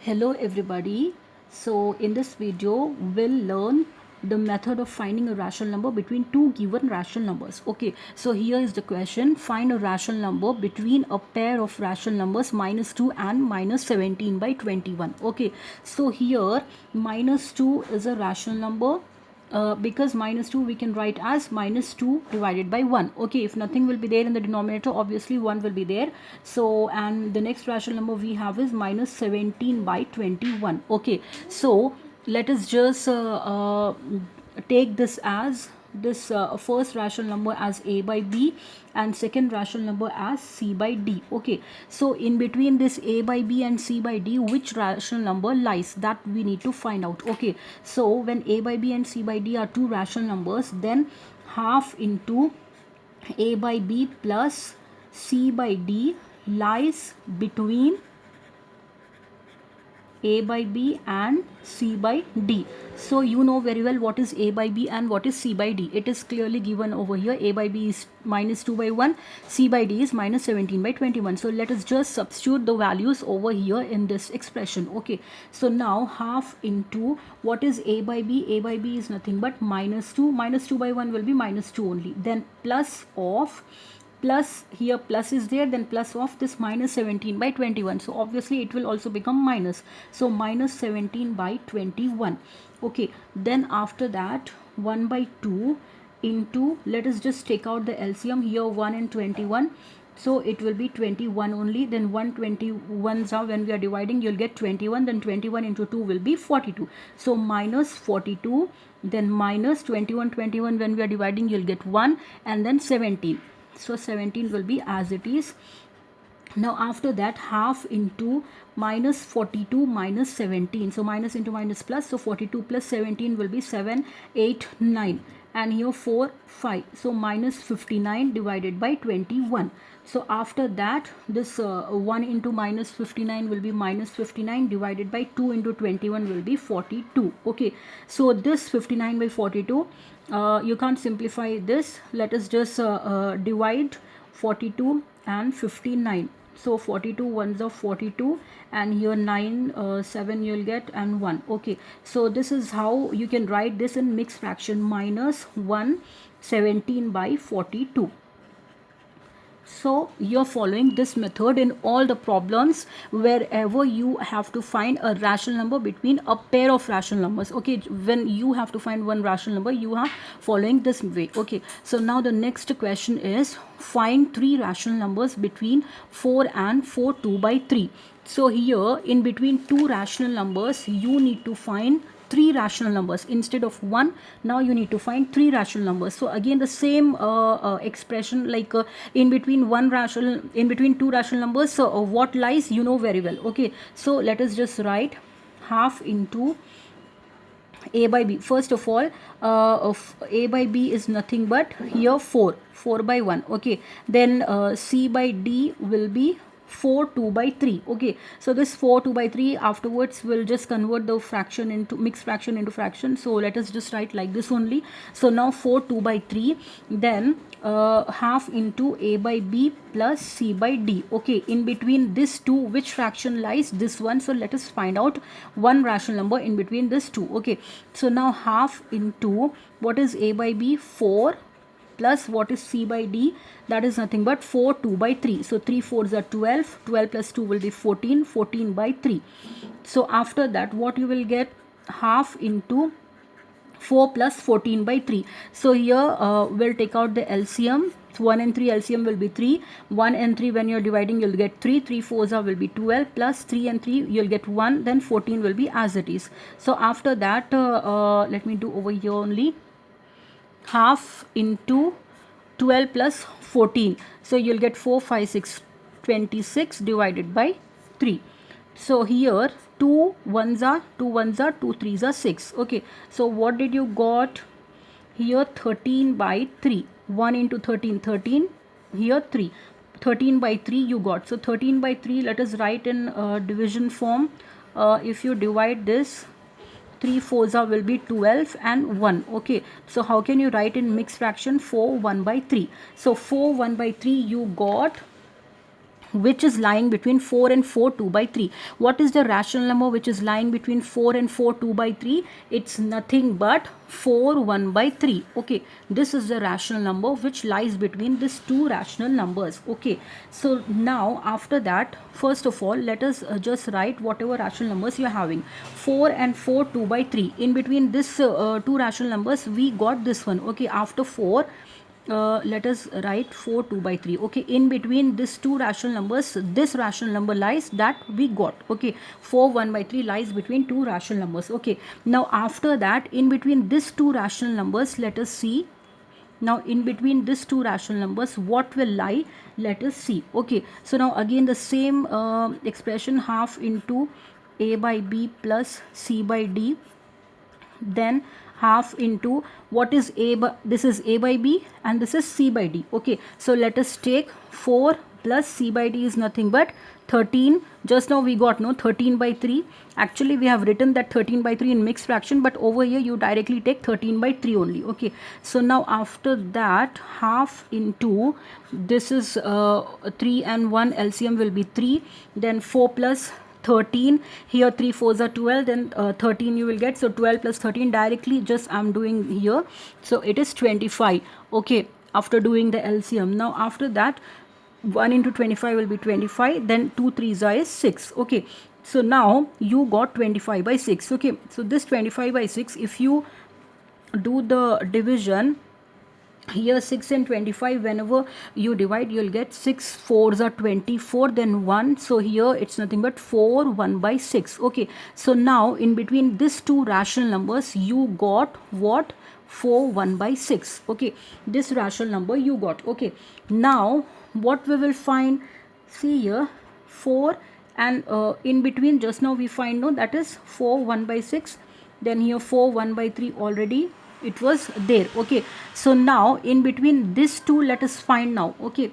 Hello everybody. So in this video we'll learn the method of finding a rational number between two given rational numbers. Okay, so here is the question: find a rational number between a pair of rational numbers -2 and -17 by 21. Okay, so here -2 is a rational number, because -2 we can write as -2 divided by 1. Okay, if nothing will be there in the denominator, obviously 1 will be there. So and the next rational number we have is -17 by 21. Okay, so let us just take this as this first rational number as a by b and second rational number as c by d. Okay, so in between this a by b and c by d, which rational number lies, that we need to find out. Okay, so when a by b and c by d are two rational numbers, then half into a by b plus c by d lies between a by b and c by d. So you know very well what is a by b and what is c by d. It is clearly given over here. A by b is -2 by 1, c by d is -17 by 21. So let us just substitute the values over here in this expression. Okay, so now half into what is a by b. A by b is nothing but -2. -2 by 1 will be -2 only. Then plus of, plus here plus is there, then plus of this -17 by 21, so obviously it will also become minus, so -17 by 21. Okay, then after that 1 by 2 into, let us just take out the LCM here, 1 and 21, so it will be 21 only. Then 121s are, when we are dividing, you'll get 21, then 21 into 2 will be 42, so -42, then minus 21, 21 when we are dividing, you'll get 1, and then 17, so 17 will be as it is. Now after that half into -42 minus 17, so minus into minus plus, so 42 plus 17 will be 7, 8, 9, and here 4, 5, so -59 divided by 21. So after that this 1 into -59 will be -59 divided by 2 into 21 will be 42. Okay, so this 59 by 42, you can't simplify this. Let us just divide 42 and 59. So 42 ones are 42, and here 9, 7 you'll get, and 1. Okay, so this is how you can write this in mixed fraction: -117 by 42. So you're following this method in all the problems wherever you have to find a rational number between a pair of rational numbers. Okay, when you have to find one rational number, you are following this way. Okay, so now the next question is: find three rational numbers between 4 and 42 by 3. So here in between two rational numbers, you need to find three rational numbers instead of one. Now you need to find three rational numbers. So again the same expression, like in between two rational numbers, so what lies, you know very well. Okay, so let us just write half into a by b. First of all, of a by b is nothing but here 4 by 1. Okay, then c by d will be 4 2 by 3. Okay, so this 4 2 by 3, afterwards we'll just convert the fraction into mixed fraction into fraction, so let us just write like this only. So now 4 2 by 3, then half into a by b plus c by d. Okay, in between this two, which fraction lies? This one. So let us find out one rational number in between this two. Okay, so now half into, what is a by b? 4, plus what is c by d? That is nothing but 4 2 by 3. So 3 4s are 12, 12 plus 2 will be 14, 14 by 3. So after that what you will get? Half into 4 plus 14 by 3. So here we'll take out the LCM. 1 and 3 LCM will be 3. 1 and 3 when you're dividing, you'll get 3. 3 4s are will be 12, plus 3 and 3 you'll get 1, then 14 will be as it is. So after that let me do over here only. Half into 12 plus 14, so you'll get 4 5 6 26 divided by 3. So here 2 1s are 2 3s are 6. Okay, so what did you got here? 13 by 3. 1 into 13, 13, here 3, 13 by 3 you got. So 13 by 3, let us write in division form. If you divide this, 3 4s will be 12 and 1. Okay, so how can you write in mixed fraction? 4 1 by 3. So 4 1 by 3 you got which is lying between 4 and 4 2 by 3. What is the rational number which is lying between 4 and 4 2 by 3? It's nothing but 4 1 by 3. Okay, this is the rational number which lies between these two rational numbers. Okay, so now after that, first of all, let us just write whatever rational numbers you are having. 4 and 4 2 by 3. In between this two rational numbers, we got this one. Okay, after 4, let us write 4 2 by 3. Okay, in between these two rational numbers, this rational number lies that we got. Okay, 4 1 by 3 lies between two rational numbers. Okay, now after that, in between these two rational numbers, let us see. Now in between these two rational numbers, what will lie? Let us see. Okay, so now again the same expression, half into a by b plus c by d, then half into what is a by, this is a by b and this is c by d. Okay, so let us take 4 plus c by d is nothing but 13. Just now we got 13 by 3. Actually we have written that 13 by 3 in mixed fraction, but over here you directly take 13 by 3 only. Okay, so now after that, half into this is 3 and 1 LCM will be 3, then 4 plus 13, here 3 4s are 12, then 13 you will get. So 12 plus 13, directly just I'm doing here, so it is 25. Okay, after doing the LCM, now after that 1 into 25 will be 25, then 2 3s are 6. Okay, so now you got 25 by 6. Okay, so this 25 by 6, if you do the division here, 6 and 25, whenever you divide, you'll get 6 4s are 24, then 1. So here it's nothing but 4 1 by 6. Okay, so now in between these two rational numbers, you got what? 4 1 by 6. Okay, this rational number you got. Okay, now what we will find? See here, 4 and in between just now we find, no, that is 4 1 by 6, then here 4 1 by 3 already it was there. Okay, so now in between these two, let us find now. Okay,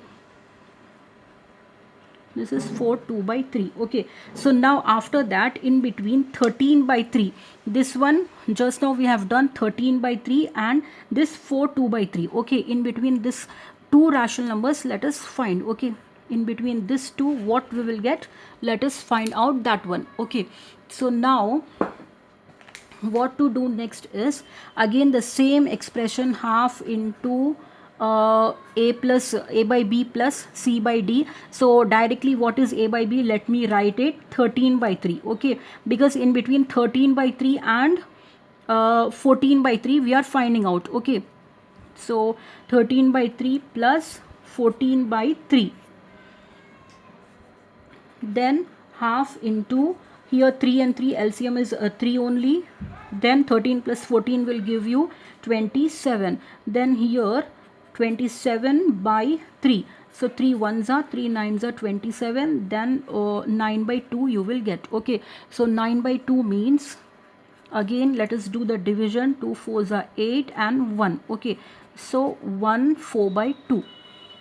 this is 4 2 by 3. Okay, so now after that, in between 13 by 3, this one just now we have done 13 by 3 and this 4 2 by 3. Okay, in between this two rational numbers, let us find. Okay, in between this two, what we will get? Let us find out that one. Okay, so now what to do next is again the same expression, half into a plus a by b plus c by d. So directly what is a by b? Let me write it, 13 by 3. Okay, because in between 13 by 3 and 14 by 3 we are finding out. Okay, so 13 by 3 plus 14 by 3, then half into here 3 and 3 LCM is 3 only, then 13 plus 14 will give you 27, then here 27 by 3, so 3 1s are 3 9s are 27, then 9 by 2 you will get. Okay, so 9 by 2 means, again let us do the division, 2 4s are 8 and 1. Okay, so 1 4 by 2.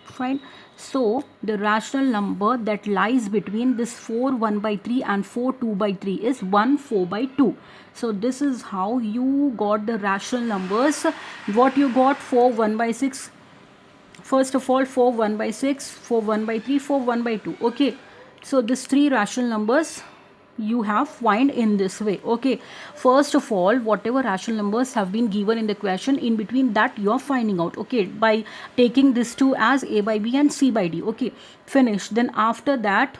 Fine. So the rational number that lies between this 4 1 by 3 and 4 2 by 3 is 1 4 by 2. So this is how you got the rational numbers. What you got? 4 1 by 6. First of all, 4 1 by 6, 4 1 by 3, 4 1 by 2. Okay, so these three rational numbers you have find in this way. Okay, first of all, whatever rational numbers have been given in the question, in between that you are finding out. Okay, by taking this two as a by b and c by d. Okay, finish. Then after that,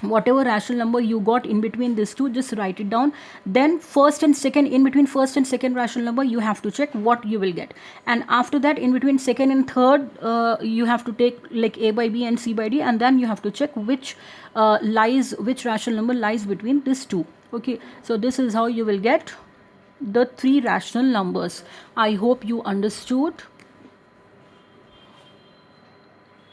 whatever rational number you got in between these two, just write it down. Then first and second, in between first and second rational number, you have to check what you will get. And after that, in between second and third, you have to take like a by b and c by d, and then you have to check which rational number lies between these two. Okay, so this is how you will get the three rational numbers. I hope you understood.